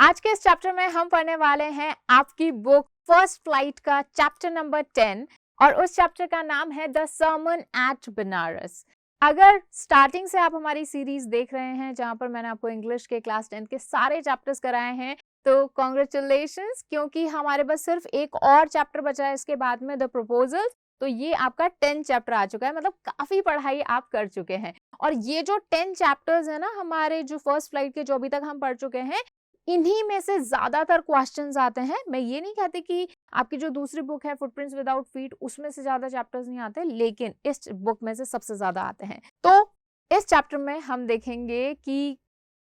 आज के इस चैप्टर में हम पढ़ने वाले हैं आपकी बुक फर्स्ट फ्लाइट का चैप्टर नंबर 10 और उस चैप्टर का नाम है द सर्मन एट बनारस। अगर स्टार्टिंग से आप हमारी सीरीज देख रहे हैं जहां पर मैंने आपको इंग्लिश के क्लास 10 के सारे चैप्टर्स कराए हैं तो कॉन्ग्रेचुलेशंस, क्योंकि हमारे पास सिर्फ एक और चैप्टर बचा है इसके बाद में द प्रपोजल। तो ये आपका 10 चैप्टर आ चुका है, मतलब काफी पढ़ाई आप कर चुके हैं। और ये जो 10 चैप्टर्स है ना हमारे जो फर्स्ट फ्लाइट के जो अभी तक हम पढ़ चुके हैं, इन्हीं में से ज्यादातर क्वेश्चंस आते हैं। मैं ये नहीं कहती कि आपकी जो दूसरी बुक है फुटप्रिंट्स विदाउट फीट उसमें से ज्यादा चैप्टर्स नहीं आते, लेकिन इस बुक में से सबसे ज्यादा आते हैं। तो इस चैप्टर में हम देखेंगे कि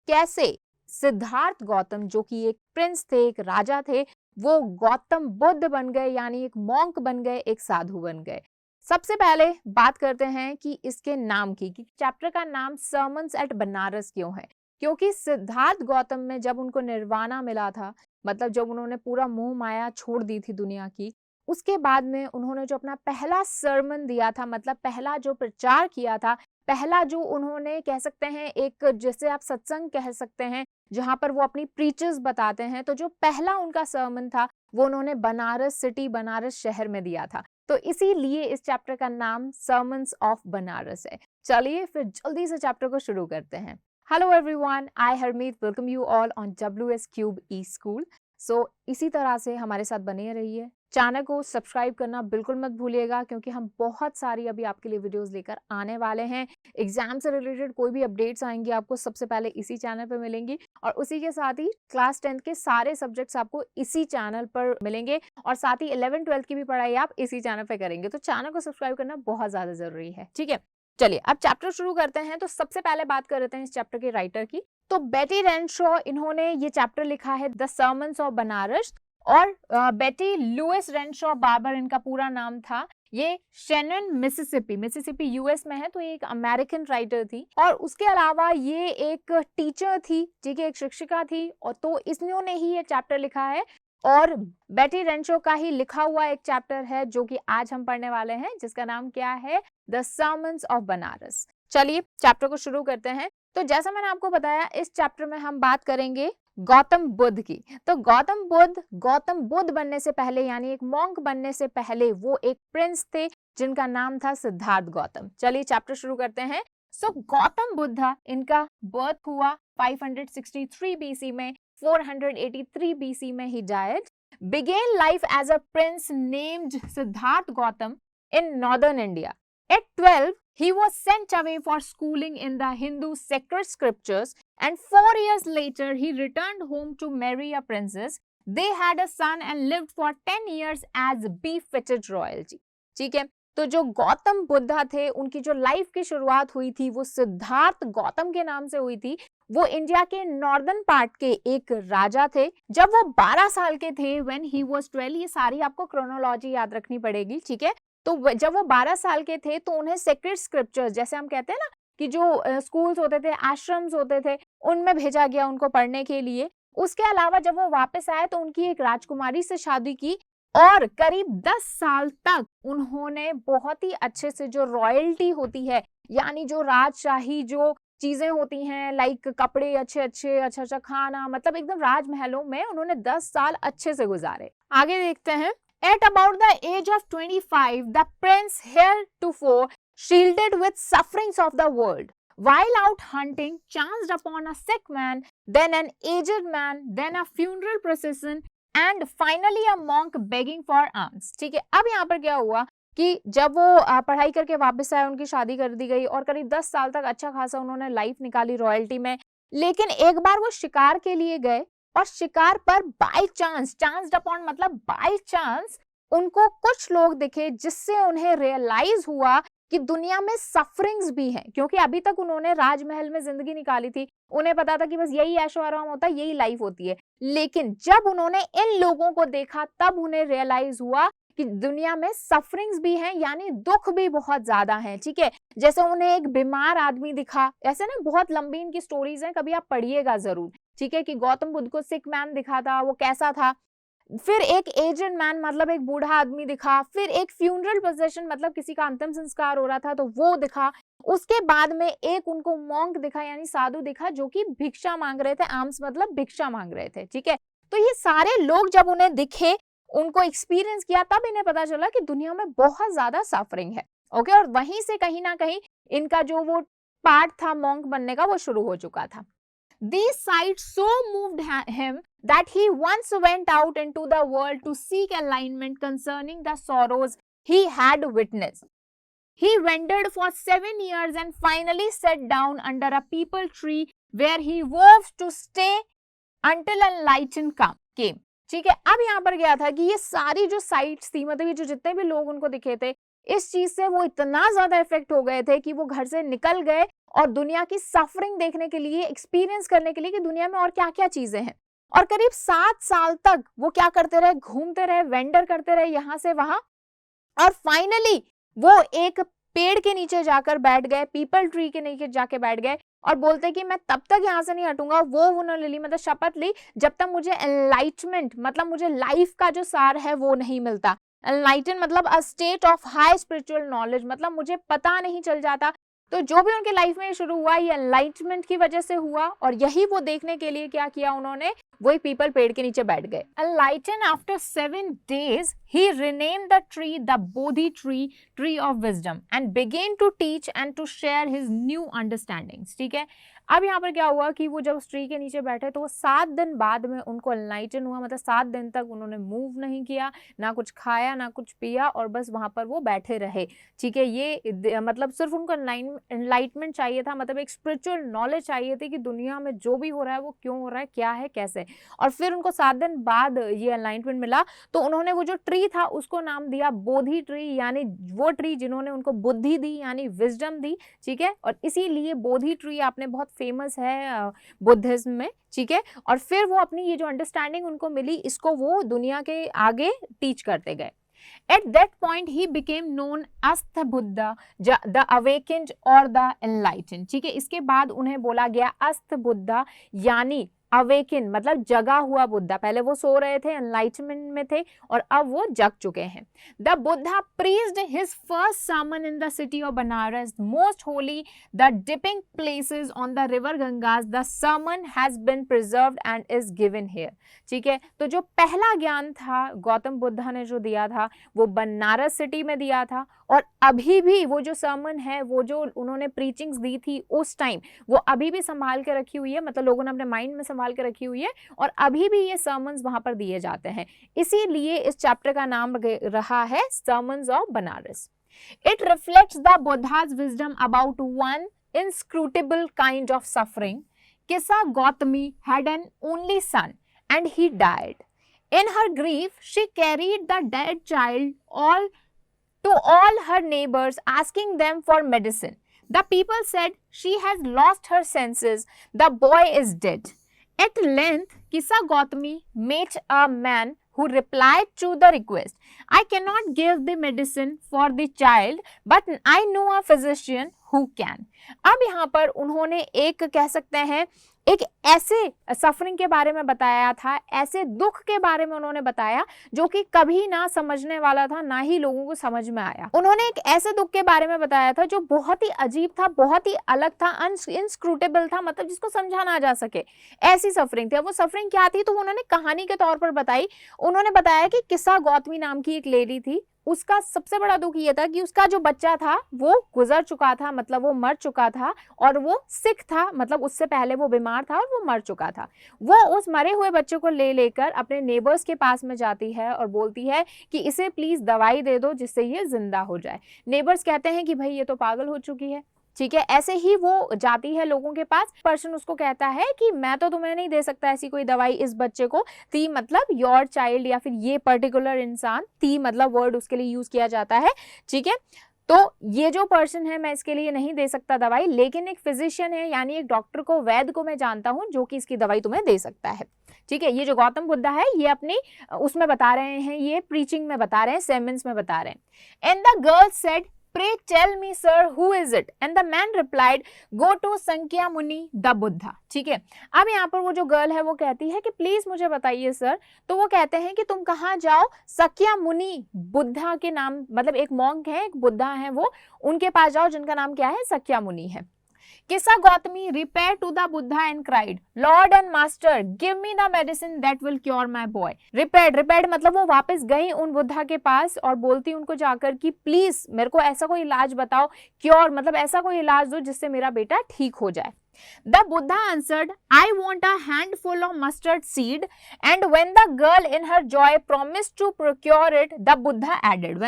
कैसे सिद्धार्थ गौतम, जो कि एक प्रिंस थे, एक राजा थे, वो गौतम बुद्ध बन गए, यानी एक मॉन्क बन गए, एक साधु बन गए। सबसे पहले बात करते हैं कि इसके नाम की, कि चैप्टर का नाम सर्मन्स एट बनारस क्यों है। क्योंकि सिद्धार्थ गौतम में जब उनको निर्वाणा मिला था, मतलब जब उन्होंने पूरा मोह माया छोड़ दी थी दुनिया की, उसके बाद में उन्होंने जो अपना पहला सरमन दिया था, मतलब पहला जो प्रचार किया था, पहला जो उन्होंने कह सकते हैं एक जैसे आप सत्संग कह सकते हैं जहां पर वो अपनी प्रीचर्स बताते हैं, तो जो पहला उनका सरमन था वो उन्होंने बनारस सिटी, बनारस शहर में दिया था। तो इसीलिए इस चैप्टर का नाम सर्मन्स ऑफ बनारस है। चलिए फिर जल्दी से चैप्टर को शुरू करते हैं। Hello everyone, I Harmeet welcome you all on WS Cube E-School। इसी तरह से हमारे साथ बने रहिए। चैनल को सब्सक्राइब करना बिल्कुल मत भूलिएगा, क्योंकि हम बहुत सारी अभी आपके लिए वीडियोस लेकर आने वाले हैं। एग्जाम से रिलेटेड कोई भी अपडेट्स आएंगी आपको सबसे पहले इसी चैनल पर मिलेंगी, और उसी के साथ ही क्लास 10 के सारे सब्जेक्ट्स आपको इसी चैनल पर मिलेंगे, और साथ ही 11-12 की भी पढ़ाई आप इसी चैनल पर करेंगे। तो चैनल को सब्सक्राइब करना बहुत ज्यादा जरूरी है, ठीक है। चलिए अब चैप्टर शुरू करते हैं। तो सबसे पहले बात कर लेते हैं इस चैप्टर के राइटर की। तो बेटी रेनशॉ, इन्होंने ये चैप्टर लिखा है द सर्मन्स ऑफ बनारस, और बेटी लुइस रेनशॉ बार्बर इनका पूरा नाम था। ये शेनन मिसिसिपी यूएस में है, तो ये एक अमेरिकन राइटर थी, और उसके अलावा ये एक टीचर थी, ठीक है, एक शिक्षिका थी, और तो इन्होंने ही ये चैप्टर लिखा है। और बेटी रेनशॉ का ही लिखा हुआ एक चैप्टर है जो कि आज हम पढ़ने वाले हैं, जिसका नाम क्या है, द सर्मन्स ऑफ बनारस। चलिए चैप्टर को शुरू करते हैं। तो जैसा मैंने आपको बताया, इस चैप्टर में हम बात करेंगे गौतम बुद्ध की। तो गौतम बुद्ध बनने से पहले, यानी एक मॉन्क बनने से पहले, वो एक प्रिंस थे जिनका नाम था सिद्धार्थ गौतम। चलिए चैप्टर शुरू करते हैं। गौतम बुद्ध, इनका बर्थ हुआ 563 BC में, 483 BC में he died. Began life as a prince named Siddharth Gautam in northern India. At 12, he was sent away for schooling in the Hindu sacred scriptures, and 4 years later, he returned home to marry a princess. They had a son and lived for 10 years as befitted royalty. ठीक है, तो जो गौतम बुद्ध थे, उनकी जो life की शुरुआत हुई थी वो सिद्धार्थ गौतम के नाम से हुई थी। वो इंडिया के नॉर्दर्न पार्ट के एक राजा थे। जब वो 12 साल के थे, व्हेन ही वाज 12, ये सारी आपको क्रोनोलॉजी याद रखनी पड़ेगी, ठीक है। तो जब वो 12 साल के थे तो उन्हें सेक्रेड स्क्रिप्चर्स, जैसे हम कहते हैं ना कि जो स्कूल्स होते थे, आश्रम्स होते थे, उनमें भेजा गया उनको पढ़ने के लिए। उसके अलावा जब वो वापस आए तो उनकी एक राजकुमारी से शादी की, और करीब 10 साल तक उन्होंने बहुत ही अच्छे से, जो रॉयल्टी होती है, यानी जो राजशाही जो चीजें होती हैं, लाइक कपड़े अच्छे अच्छे, अच्छा अच्छा खाना, मतलब एकदम राजमहलों में उन्होंने 10 साल अच्छे से गुजारे। आगे देखते हैं। At about the age of 25, the prince heretofore shielded with sufferings of the world, while out hunting, chanced upon a sick man, then an aged man, then a funeral procession, and finally a monk begging for alms। ठीक है, अब यहाँ पर क्या हुआ कि जब वो पढ़ाई करके वापस आए, उनकी शादी कर दी गई, और करीब 10 साल तक अच्छा खासा उन्होंने लाइफ निकाली रॉयल्टी में। लेकिन एक बार वो शिकार के लिए गए, और शिकार पर बाय चांस, चांस्ड अपॉन मतलब बाय चांस, उनको कुछ लोग दिखे जिससे उन्हें रियलाइज हुआ कि दुनिया में सफरिंग्स भी हैं। क्योंकि अभी तक उन्होंने राजमहल में जिंदगी निकाली थी, उन्हें पता था कि बस यही ऐशो आराम होता है, यही लाइफ होती है। लेकिन जब उन्होंने इन लोगों को देखा, तब उन्हें रियलाइज हुआ कि दुनिया में सफरिंग्स भी हैं, यानी दुख भी बहुत ज्यादा हैं, ठीक है। जैसे उन्हें एक बीमार आदमी दिखा, ऐसे ना बहुत लंबी इनकी स्टोरीज हैं, कभी आप पढ़िएगा जरूर, ठीक है, कि गौतम बुद्ध को सिक मैन दिखा था, वो कैसा था। फिर एक एजेड मैन, मतलब एक बूढ़ा आदमी दिखा। फिर एक फ्यूनरल प्रोसेशन, मतलब किसी का अंतिम संस्कार हो रहा था, तो वो दिखा। उसके बाद में एक उनको मॉन्क दिखा यानी साधु दिखा जो कि भिक्षा मांग रहे थे, आर्म्स मतलब भिक्षा मांग रहे थे, ठीक है। तो ये सारे लोग जब उन्हें दिखे, उनको एक्सपीरियंस किया, तब इन्हें पता चला कि दुनिया में बहुत ज्यादा सफरिंग है, ओके। और वहीं से कहीं ना कहीं इनका जो वो पार्ट था मॉन्क बनने का वो शुरू हो चुका था। These sights so moved him that he once went out into the world to seek enlightenment concerning the sorrows he had witnessed. He wandered for 7 years and finally sat down under a peepal tree where he vowed to stay until enlightenment came. ठीक है, अब यहाँ पर क्या था कि ये सारी जो साइट्स थी, मतलब ये जो जितने भी लोग उनको दिखे थे, इस चीज से वो इतना ज्यादा इफेक्ट हो गए थे कि वो घर से निकल गए और दुनिया की सफरिंग देखने के लिए, एक्सपीरियंस करने के लिए कि दुनिया में और क्या क्या चीजें हैं। और करीब 7 साल तक वो क्या करते रहे, घूमते रहे, वेंडर करते रहे यहाँ से वहां, और फाइनली वो एक पेड़ के नीचे जाकर बैठ गए, पीपल ट्री के नीचे जाके बैठ गए और बोलते कि मैं तब तक यहाँ से नहीं हटूंगा, वो उन्होंने ली, मतलब शपथ ली, जब तक मुझे एनलाइटमेंट मतलब मुझे लाइफ का जो सार है वो नहीं मिलता। एनलाइटन मतलब a state of high spiritual knowledge, मतलब मुझे पता नहीं चल जाता। तो जो भी उनके लाइफ में शुरू हुआ ये एनलाइटमेंट की वजह से हुआ, और यही वो देखने के लिए क्या किया उन्होंने, वही पीपल पेड़ के नीचे बैठ गए। Enlighten after 7 days he renamed the tree the Bodhi tree, tree of wisdom, and began to teach and to share his new understandings। ठीक है, अब यहाँ पर क्या हुआ कि वो जब उस ट्री के नीचे बैठे तो वो 7 दिन बाद में उनको एनलाइटन हुआ, मतलब 7 दिन तक उन्होंने मूव नहीं किया, ना कुछ खाया ना कुछ पिया, और बस वहां पर वो बैठे रहे। ठीक है, ये मतलब सिर्फ उनको एनलाइटमेंट चाहिए था, मतलब एक स्पिरिचुअल नॉलेज चाहिए थी कि दुनिया में जो भी हो रहा है वो क्यों हो रहा है, क्या है, कैसे। और फिर उनको 7 दिन बाद ये एनलाइटमेंट मिला, तो उन्होंने वो जो ट्री था उसको नाम दिया बोधि ट्री, यानी वो ट्री जिन्होंने उनको बुद्धि दी यानी विजडम दी। ठीक है, और इसीलिए बोधि ट्री आपने बहुत फेमस है बुद्धिज्म में। ठीक है, और फिर वो अपनी ये जो अंडरस्टैंडिंग उनको मिली, इसको वो दुनिया के आगे टीच करते गए। At that point he became known as the Buddha, the awakened or the enlightened। ठीक है, इसके बाद उन्हें बोला गया अस्त बुद्धा, यानी अवेकिन मतलब जगा हुआ बुद्धा। पहले वो सो रहे थे, एनलाइटमेंट में थे, और अब वो जग चुके हैं। The Buddha preached his first sermon in the city of Banaras, most holy, the dipping places on the river Gangas. The sermon has been preserved and is given here। ठीक है, तो जो पहला ज्ञान था गौतम बुद्धा ने जो दिया था वो बनारस सिटी में दिया था, और अभी भी वो जो सर्मन है, वो जो उन्होंने प्रीचिंग्स दी थी उस टाइम, वो अभी भी संभाल के रखी हुई है, मतलब लोगों ने अपने माइंड में संभाल के रखी हुई है, और अभी भी ये सर्मन्स वहां पर दिए जाते हैं। इसीलिए इस चैप्टर का नाम रहा है sermons of Banaras. It reflects the Buddha's wisdom about one inscrutable kind of suffering। Kissa Gautami had an only son and he died। In her grief, she carried the dead child to all her neighbors, asking them for medicine। The people said, "She has lost her senses, the boy is dead." At length, Kissa Gautami met a man who replied to the request, "I cannot give the medicine for the child, but I know a physician who can." अब यहाँ पर उन्होंने एक कह सकते हैं एक ऐसे सफरिंग के बारे में बताया था, ऐसे दुख के बारे में उन्होंने बताया जो कि कभी ना समझने वाला था, ना ही लोगों को समझ में आया। उन्होंने एक ऐसे दुख के बारे में बताया था जो बहुत ही अजीब था, बहुत ही अलग था, इनस्क्रूटेबल था, मतलब जिसको समझा ना जा सके, ऐसी सफरिंग थी। वो सफरिंग क्या थी तो उन्होंने कहानी के तौर पर बताई। उन्होंने बताया कि किस्सा गौतमी नाम की एक लेडी थी, उसका सबसे बड़ा दुख ये था कि उसका जो बच्चा था वो गुजर चुका था, मतलब वो मर चुका था, और वो सिक था, मतलब उससे पहले वो बीमार था और वो मर चुका था। वो उस मरे हुए बच्चे को लेकर अपने नेबर्स के पास में जाती है और बोलती है कि इसे प्लीज दवाई दे दो जिससे ये जिंदा हो जाए। नेबर्स कहते हैं कि भाई ये तो पागल हो चुकी है। ठीक है, ऐसे ही वो जाती है लोगों के पास। पर्सन उसको कहता है कि मैं तो तुम्हें नहीं दे सकता ऐसी कोई दवाई इस बच्चे को। थी मतलब योर चाइल्ड, या फिर ये पर्टिकुलर इंसान, थी मतलब वर्ड उसके लिए यूज किया जाता है। ठीक है, तो ये जो पर्सन है मैं इसके लिए नहीं दे सकता दवाई, लेकिन एक फिजिशियन है यानी एक डॉक्टर को, वैद्य को मैं जानता हूं जो कि इसकी दवाई तुम्हें दे सकता है। ठीक है, ये जो गौतम बुद्धा है ये अपनी उसमें बता रहे हैं, ये प्रीचिंग में बता रहे हैं, सेमेंस में बता रहे हैं। And the girl said, pray tell me sir who is it? And the man replied, go to संख्या मुनि द बुद्धा। ठीक है, अब यहाँ पर वो जो गर्ल है वो कहती है कि प्लीज मुझे बताइए सर। तो वो कहते हैं कि तुम कहाँ जाओ, संख्या मुनि बुद्धा के नाम, मतलब एक मॉन्क है, एक बुद्धा है, वो उनके पास जाओ जिनका नाम क्या है, संख्या मुनि है। Kisa Gotami repaired to the Buddha and cried, lord and master give me the medicine that will cure my boy. Repaired मतलब वो वापस गई उन बुद्धा के पास और बोलती उनको जाकर कि प्लीज मेरे को ऐसा कोई इलाज बताओ, क्योर मतलब ऐसा कोई इलाज दो जिससे मेरा बेटा ठीक हो जाए। The Buddha answered, I want a handful of mustard seed. And when the girl in her joy promised to procure it, the Buddha added,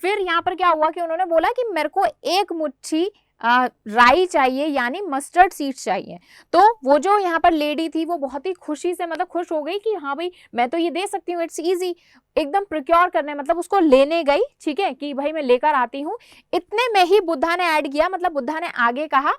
फिर यहाँ पर क्या हुआ कि उन्होंने बोला कि मेरे को एक मुट्ठी राई चाहिए, यानी मस्टर्ड सीड्स चाहिए। तो वो जो यहाँ पर लेडी थी वो बहुत ही खुशी से मतलब खुश हो गई कि हाँ भाई मैं तो ये दे सकती हूँ, इट्स इजी, एकदम प्रोक्योर करने, मतलब उसको लेने गई। ठीक है कि भाई मैं लेकर आती हूँ। इतने में ही बुद्धा ने ऐड किया, मतलब बुद्धा ने आगे कहा,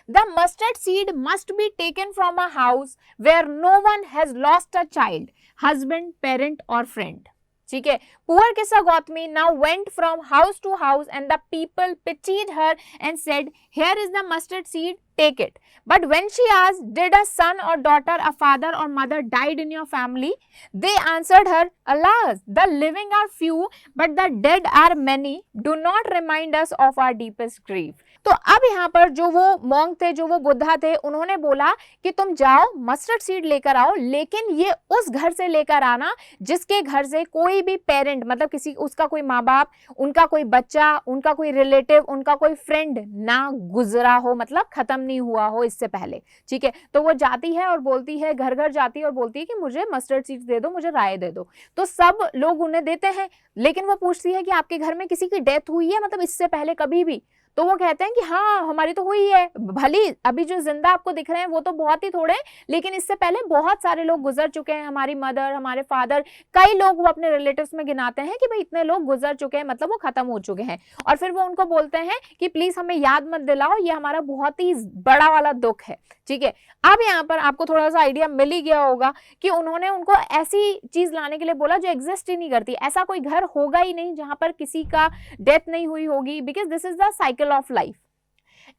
The mustard seed must be taken from a house where no one has lost a child, husband, parent or friend. ठीक है, poor Kisa Gautami now went from house to house and the people pitied her and said, here is the mustard seed, take it. But when she asked, did a son or daughter, a father or mother died in your family? They answered her, alas, the living are few, but the dead are many. Do not remind us of our deepest grief. तो अब यहाँ पर जो वो monk थे, जो वो बुद्धा थे, उन्होंने बोला कि तुम जाओ मस्टर्ड सीड लेकर आओ, लेकिन ये उस घर से लेकर आना जिसके घर से कोई भी पेरेंट, मतलब किसी उसका कोई माँ बाप, उनका कोई बच्चा, उनका कोई रिलेटिव, उनका कोई फ्रेंड ना गुजरा हो, मतलब खत्म नहीं हुआ हो इससे पहले। ठीक है, तो वो जाती है और बोलती है, घर घर जाती है और बोलती है कि मुझे मस्टर्ड सीड्स दे दो, मुझे राय दे दो। तो सब लोग उन्हें देते हैं, लेकिन वो पूछती है कि आपके घर में किसी की डेथ हुई है, मतलब इससे पहले कभी भी? तो वो कहते हैं कि हाँ हमारी तो हुई है, भली अभी जो जिंदा आपको दिख रहे हैं वो तो बहुत ही थोड़े, लेकिन इससे पहले बहुत सारे लोग गुजर चुके हैं, हमारी मदर, हमारे फादर, कई लोग वो अपने रिलेटिव्स में गिनाते हैं कि भाई इतने लोग गुजर चुके हैं, मतलब वो खत्म हो चुके हैं। और फिर वो उनको बोलते हैं कि प्लीज हमें याद मत दिलाओ, ये हमारा बहुत ही बड़ा वाला दुख है। ठीक है, अब यहाँ पर आपको थोड़ा सा आइडिया मिल ही गया होगा कि उन्होंने उनको ऐसी चीज लाने के लिए बोला जो एग्जिस्ट ही नहीं करती, ऐसा कोई घर होगा ही नहीं जहां पर किसी का डेथ नहीं हुई होगी, because this is the cycle of life.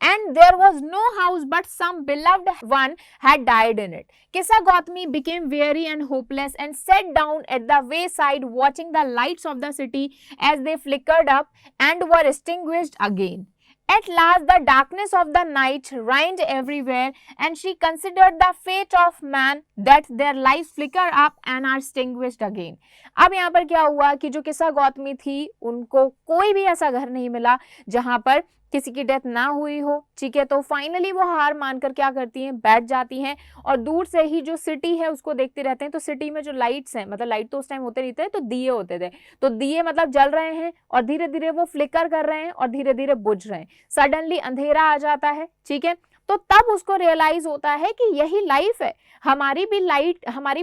And there was no house but some beloved one had died in it. Kisa Gautami became weary and hopeless and sat down at the wayside watching the lights of the city as they flickered up and were extinguished again. At last the darkness of the night reigned everywhere and she considered the fate of man that their lives flicker up and are extinguished again. अब यहाँ पर क्या हुआ कि जो किसा गौतमी थी उनको कोई भी ऐसा घर नहीं मिला जहाँ पर किसी की डेथ ना हुई हो। ठीक है, तो फाइनली वो हार मानकर क्या करती हैं, बैठ जाती हैं और दूर से ही जो सिटी है उसको देखते रहते हैं। तो सिटी में जो लाइट्स हैं, मतलब लाइट तो उस टाइम होते नहीं थे, तो दिए होते थे, तो दिए मतलब जल रहे हैं और धीरे धीरे वो फ्लिकर कर रहे हैं और धीरे धीरे बुझ रहे हैं। सडनली अंधेरा आ जाता है। ठीक है, तो तब उसको रियलाइज होता है कि यही लाइफ है, हमारी भी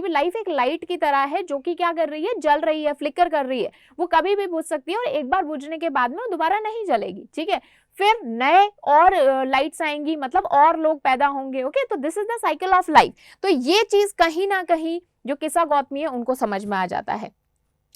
लाइफ एक लाइट की तरह है जो कि क्या कर रही है, जल रही है, फ्लिकर कर रही है। वो कभी भी बुझ सकती है और एक बार बुझने के बाद में वो दोबारा नहीं जलेगी। ठीक है, फिर नए और लाइट्स आएंगी, मतलब और लोग पैदा होंगे। ओके, तो this is the cycle of life. तो ये चीज कहीं ना कहीं जो किसा गौतमी है उनको समझ में आ जाता है।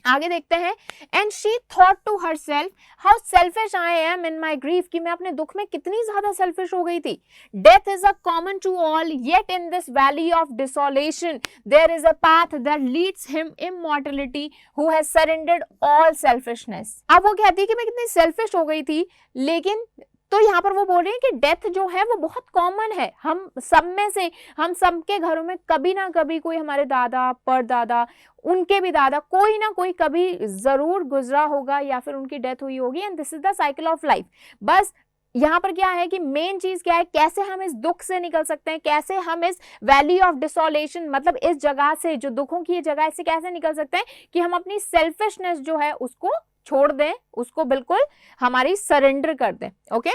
आगे देखते हैं, and she thought to herself how selfish I am in my grief, कि मैं अपने दुख में कितनी ज्यादा सेल्फिश हो गई थी। Death is a common to all, yet in this valley of desolation there is a path that leads him immortality who has surrendered all selfishness. अब वो कहती है कि मैं कितनी सेल्फिश हो गई थी, लेकिन तो यहाँ पर वो बोल रहे हैं कि डेथ जो है वो बहुत कॉमन है, हम सब में से, हम सबके घरों में कभी ना कभी कोई, हमारे दादा, परदादा, उनके भी दादा, कोई ना कोई कभी जरूर गुजरा होगा या फिर उनकी डेथ हुई होगी। And this is the cycle of life. बस यहाँ पर क्या है कि मेन चीज क्या है, कैसे हम इस दुख से निकल सकते हैं, कैसे हम इस वैली ऑफ डिसोलेशन, मतलब इस जगह से, जो दुखों की जगह, इससे कैसे निकल सकते हैं कि हम अपनी सेल्फिशनेस जो है उसको छोड़ दें, उसको बिल्कुल हमारी सरेंडर कर दें। ओके,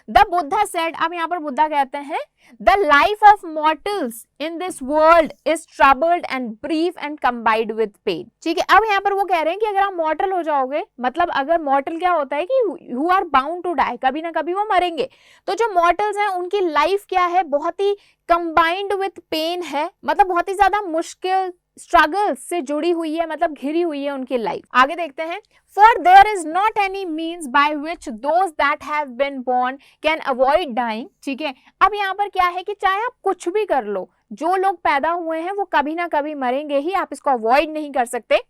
द बुद्धा सेड, अब यहाँ पर बुद्धा कहते हैं, the life of mortals in this world is troubled and brief and combined with pain. ठीक है, अब यहाँ पर वो कह रहे हैं कि अगर आप मॉर्टल हो जाओगे, मतलब अगर मॉर्टल क्या होता है कि you are bound to die, कभी ना कभी वो मरेंगे। तो जो मॉर्टल्स हैं उनकी लाइफ क्या है, बहुत ही कंबाइंड विद पेन है, मतलब बहुत ही ज्यादा मुश्किल, स्ट्रगल से जुड़ी हुई है, मतलब घिरी हुई है उनकी लाइफ। आगे देखते हैं, for there is not any means by which those that have been born can avoid dying. ठीक है, अब यहाँ पर क्या है कि चाहे आप कुछ भी कर लो, जो लोग पैदा हुए हैं वो कभी ना कभी मरेंगे ही, आप इसको अवॉइड नहीं कर सकते।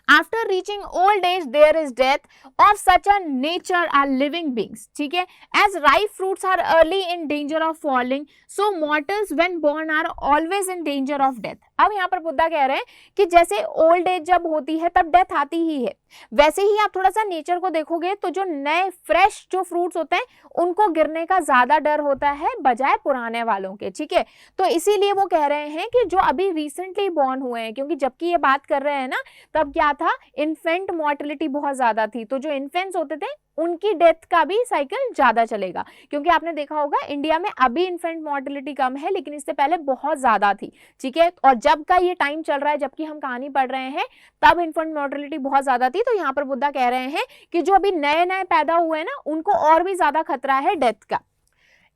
After reaching old age, there is death. Of such a nature are living beings. ठीक है, as ripe fruits are early in danger of falling, so mortals when born are always in danger of death. अब यहाँ पर बुद्धा कह रहे हैं कि जैसे ओल्ड एज जब होती है तब डेथ आती ही है, वैसे ही आप थोड़ा सा नेचर को देखोगे तो जो नए फ्रेश जो फ्रूट्स होते हैं उनको गिरने का ज्यादा डर होता है बजाय पुराने वालों के। ठीक है, तो इसीलिए वो कह रहे हैं कि जो अभी रिसेंटली बॉर्न हुए हैं, क्योंकि जबकि ये बात कर रहे हैं ना तब क्या था, इन्फेंट मोर्टेलिटी बहुत ज्यादा थी, तो जो इन्फेंट्स होते थे उनकी डेथ का भी साइकिल ज्यादा चलेगा, क्योंकि आपने देखा होगा इंडिया में अभी इन्फेंट मोर्टेलिटी कम है लेकिन इससे पहले बहुत ज्यादा थी। ठीक है, और जब का ये टाइम चल रहा है, जबकि हम कहानी पढ़ रहे हैं तब इन्फेंट मोर्टेलिटी बहुत ज्यादा थी। तो यहाँ पर बुद्धा कह रहे हैं कि जो अभी नए नए पैदा हुए हैं ना उनको और भी ज्यादा खतरा है डेथ का।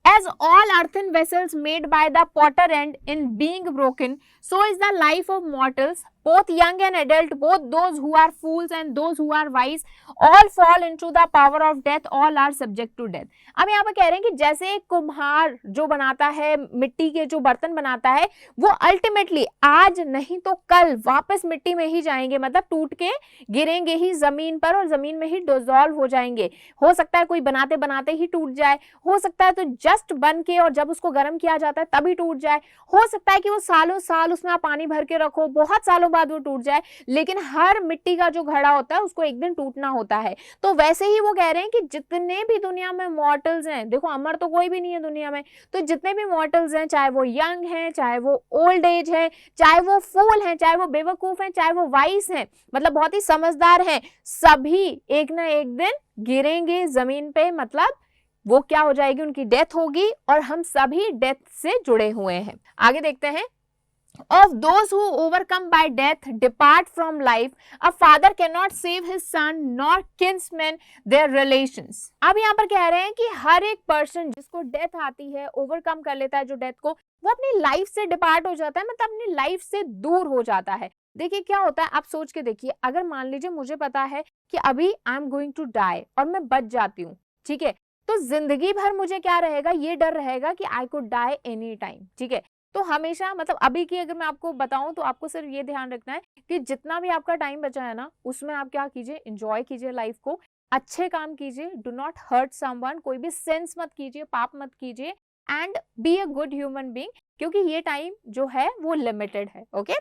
As all earthen vessels made by the potter end in being broken, so is the life of mortals, both young and adult, both those who are fools and those who are wise, all fall into the power of death, all are subject to death. अब यहाँ पर कह रहे हैं कि जैसे एक कुम्हार जो बनाता है, मिट्टी के जो बर्तन बनाता है, वो अल्टीमेटली आज नहीं तो कल वापस मिट्टी में ही जाएंगे, मतलब टूट के गिरेंगे ही जमीन पर और जमीन में ही डिसॉल्व हो जाएंगे। हो सकता है कोई बनाते बनाते ही टूट जाए, हो सकता है तो जस्ट बन के और जब उसको गर्म किया जाता है तभी टूट जाए, हो सकता है कि वो सालों साल उसमें आप पानी भर के रखो, बहुत सालों बाद वो टूट जाए, लेकिन हर मिट्टी का जो घड़ा होता है उसको एक दिन टूटना होता है। तो वैसे ही वो कह रहे हैं कि जितने भी दुनिया में मॉर्टल्स हैं, देखो अमर तो कोई भी नहीं है दुनिया में, तो जितने भी मॉर्टल्स हैं, चाहे वो यंग हैं, चाहे वो ओल्ड एज है, चाहे वो फूल हैं, चाहे वो बेवकूफ हैं, चाहे वो वाइस हैं, मतलब बहुत ही समझदार हैं, सभी एक ना एक दिन गिरेंगे जमीन पे, मतलब वो क्या हो जाएगी, उनकी डेथ होगी और हम सभी डेथ से जुड़े हुए हैं। आगे देखते हैं, of those who overcome by death depart from life, a father cannot save his son nor kinsmen their relations. अब यहाँ पर कह रहे हैं कि हर एक पर्सन जिसको डेथ आती है, ओवरकम कर लेता है जो डेथ को, वो अपनी लाइफ से डिपार्ट हो जाता है, मतलब अपनी लाइफ से दूर हो जाता है। देखिए क्या होता है, आप सोच के देखिए, अगर मान लीजिए मुझे पता है कि अभी I am going to die और मैं बच जाती हूँ, ठीक है, तो जिंदगी भर मुझे क्या रहेगा, ये डर रहेगा कि I could die any time. ठीक है, तो हमेशा, मतलब अभी की अगर मैं आपको बताऊं तो आपको सिर्फ ये ध्यान रखना है कि जितना भी आपका टाइम बचा है ना उसमें आप क्या कीजिए, एंजॉय कीजिए लाइफ को, अच्छे काम कीजिए, डू नॉट हर्ट समवन, कोई भी सेंस मत कीजिए, पाप मत कीजिए, and be a good human being, क्योंकि ये टाइम जो है वो लिमिटेड है। ओके,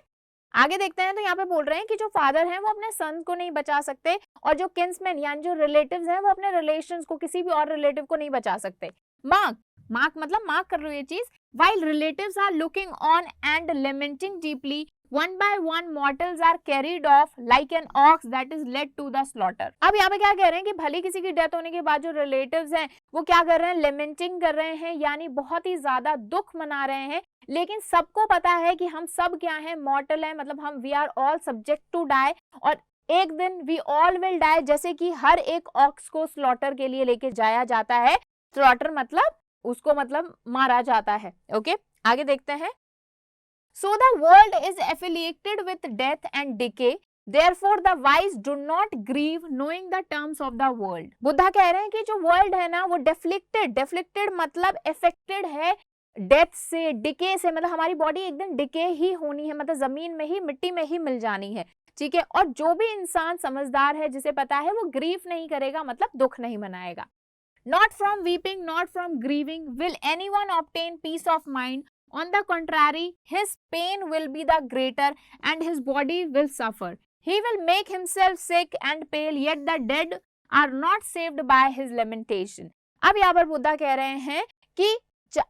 आगे देखते हैं, तो यहाँ पे बोल रहे हैं कि जो फादर हैं वो अपने सन को नहीं बचा सकते और जो किन्समैन यानी जो रिलेटिव्स हैं वो अपने रिलेशंस को, किसी भी और रिलेटिव को नहीं बचा सकते। मार्क मतलब मार्क कर लो ये चीज, while relatives are looking on and lamenting deeply, one by one mortals are carried off like an ox that is led to the slaughter. अब यहाँ पे क्या कह रहे हैं कि भले किसी की डेथ होने के बाद जो रिलेटिव्स हैं वो क्या कर रहे हैं, लेमेंटिंग कर रहे हैं, यानी बहुत ही ज्यादा दुख मना रहे हैं, लेकिन सबको पता है कि हम सब क्या हैं, मॉर्टल है, मतलब हम we are all subject to die, और एक दिन वी ऑल विल डाई, जैसे कि हर एक ऑक्स को स्लॉटर के लिए लेके जाया जाता है, स्लॉटर मतलब उसको मतलब मारा जाता है। ओके, आगे देखते हैं, so the world is affiliated with death and decay, therefore the wise do not grieve knowing the terms of the world. Buddha कह रहे हैं कि जो वर्ल्ड है ना वो डेफ्लिक्टेड मतलब अफेक्टेड है डेथ से, डिके से, मतलब हमारी बॉडी एक दिन डिके ही होनी है, मतलब जमीन में ही, मिट्टी में ही मिल जानी है। ठीक है, और जो भी इंसान समझदार है, जिसे पता है, वो ग्रीफ नहीं करेगा, मतलब दुख नहीं मनाएगा। Not from weeping, not from grieving will anyone obtain peace of mind. On the contrary, his pain will be the greater and his body will suffer. He will make himself sick and pale, yet the dead are not saved by his lamentation. अब यहाँ पर बुद्धा कह रहे हैं कि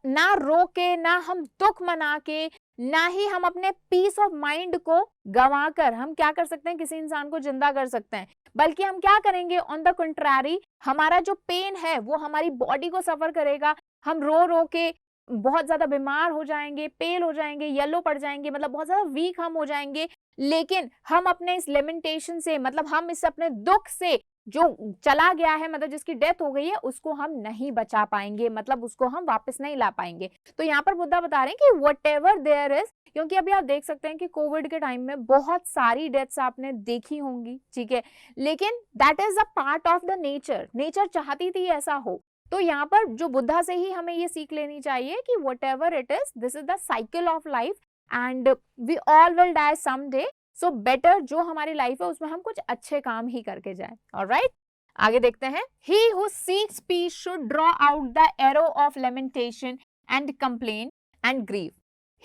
ना रो के, ना हम दुख मना के, ना ही हम अपने पीस ऑफ माइंड को गंवा कर हम क्या कर सकते हैं, किसी इंसान को जिंदा कर सकते हैं, बल्कि हम क्या करेंगे, ऑन द कंट्रारी, हमारा जो पेन है वो हमारी बॉडी को सफर करेगा, हम रो रो के बहुत ज्यादा बीमार हो जाएंगे, पेल हो जाएंगे, येलो पड़ जाएंगे, मतलब बहुत ज्यादा वीक हम हो जाएंगे, लेकिन हम अपने इस लेमेंटेशन से, मतलब हम इस अपने दुख से जो चला गया है, मतलब जिसकी डेथ हो गई है, उसको हम नहीं बचा पाएंगे, मतलब उसको हम वापस नहीं ला पाएंगे। तो यहाँ पर बुद्धा बता रहे हैं कि व्हाटएवर देयर इज, क्योंकि अभी आप देख सकते हैं कि कोविड के टाइम में बहुत सारी डेथ्स आपने देखी होंगी, ठीक है, लेकिन that is a part of the nature, nature चाहती थी ऐसा हो। तो यहाँ पर जो बुद्धा से ही हमें ये सीख लेनी चाहिए कि whatever it is, this is the cycle of life and we all will die someday, so better जो हमारी लाइफ है उसमें हम कुछ अच्छे काम ही करके जाएं। ऑलराइट, आगे देखते हैं। He who seeks peace should draw out the arrow of lamentation and complaint and grief.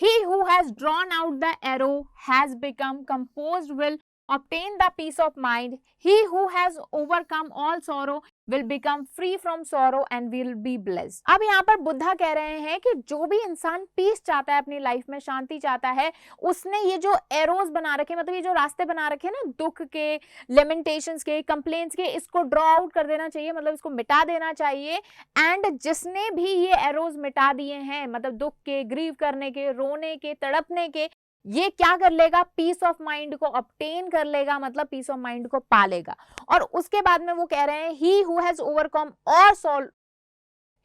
He who has drawn out the arrow has become composed, will obtain the peace of mind. He who has overcome all sorrow will become free from sorrow and will be blessed. अब यहाँ पर बुद्धा कह रहे हैं कि जो भी इंसान पीस चाहता है, अपनी लाइफ में शांति चाहता है, उसने ये जो एरोज बना रखे, मतलब ये जो रास्ते बना रखे हैं ना, दुख के, लेमेंटेशंस के, कंप्लेंट्स के, इसको ड्रॉ आउट कर देना चाहिए, मतलब इसको मिटा देना चाहिए। एंड जिसने भी ये एरोज मिटा दिए हैं, मतलब दुख के, ग्रीव करने के, रोने के, तड़पने के, ये क्या कर लेगा, पीस ऑफ माइंड को ऑब्टेन कर लेगा, मतलब पीस ऑफ माइंड को पा लेगा। और उसके बाद में वो कह रहे हैं he who has overcome all soul,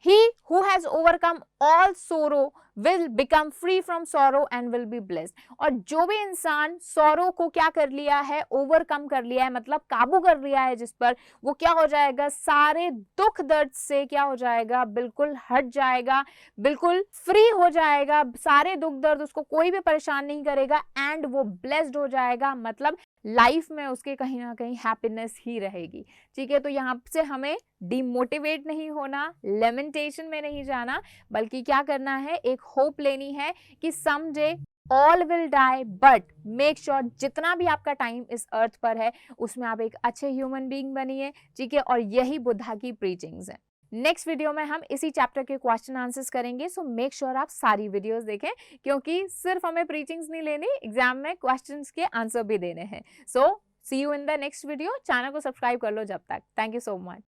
he who has overcome all sorrow will become free from sorrow and will be blessed. और जो भी इंसान sorrow को क्या कर लिया है, ओवरकम कर लिया है, मतलब काबू कर लिया है जिस पर, वो क्या हो जाएगा, सारे दुख दर्द से क्या हो जाएगा, बिल्कुल हट जाएगा, बिल्कुल फ्री हो जाएगा, सारे दुख दर्द उसको कोई भी परेशान नहीं करेगा एंड वो ब्लेस्ड हो जाएगा, मतलब लाइफ में उसके कहीं ना कहीं हैप्पीनेस ही रहेगी। ठीक है, तो यहाँ से हमें डिमोटिवेट नहीं होना, लेमेंटेशन में नहीं जाना, बल्कि क्या करना है, एक होप लेनी है कि someday all will die, but make sure जितना भी आपका टाइम इस अर्थ पर है उसमें आप एक अच्छे ह्यूमन बीइंग बनिए। ठीक है, और यही बुद्धा की प्रीचिंग्स है। नेक्स्ट वीडियो में हम इसी चैप्टर के क्वेश्चन आंसर्स करेंगे, सो मेक श्योर आप सारी वीडियोस देखें, क्योंकि सिर्फ हमें प्रीचिंग्स नहीं लेनी, एग्जाम में क्वेश्चंस के आंसर भी देने हैं। So see you in the next video. Channel को सब्सक्राइब कर लो जब तक। Thank you so much.